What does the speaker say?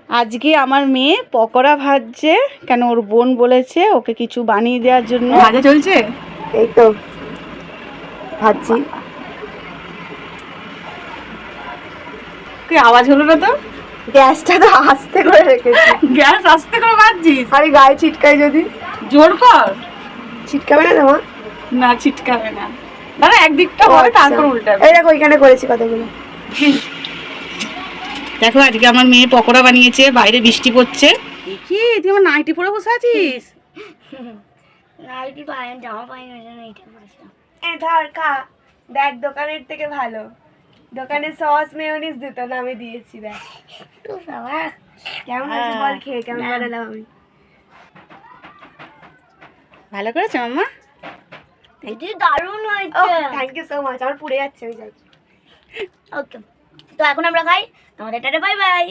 আজকে আমার মেয়ে পকোড়া ভাজছে, কেন ওর বোন বলেছে ওকে কিছু বানিয়ে দেওয়ার জন্য। ভাজা চলছে, এই তো ভাজছি। কি আওয়াজ হলো না তো? গ্যাসটা তো আস্তে করে রেখেছি। গ্যাস আস্তে করে ভাজছিস? আরে গায়ে ছিটকাই যদি। জোর কর। ছিটকাবে না তোমার? না ছিটকাবে না, দাঁড়া একদিকটা হবে তারপর উল্টাবে। এই দেখো এখানে করেছি কতগুলো। দেখো আজকে আমার মেয়ে পকোড়া বানিয়েছে, বাইরে বৃষ্টি পড়ছে। দেখি তুই আমার নাইটি পরে বসে আছিস। নাইটি পাইনি, জামা পাইনি, ওই জন্য এইটা করেছিলাম। এ ধর খা, দেখ দোকানের থেকে ভালো। দোকানে সস মেয়োনিজ দিত না, আমি দিয়েছি। দেখ তো বাবা কেমন হয়েছে বল, খেয়ে কেমন বানালাম আমি। ভালো করেছে মাম্মা। দিদি দারুণ হয়েছে। Thank you so much. আমার পুড়ে যাচ্ছে, আমি যাই। ওকে, তো এখন আমরা খাই। তোমাদের টাটা, বাই বাই।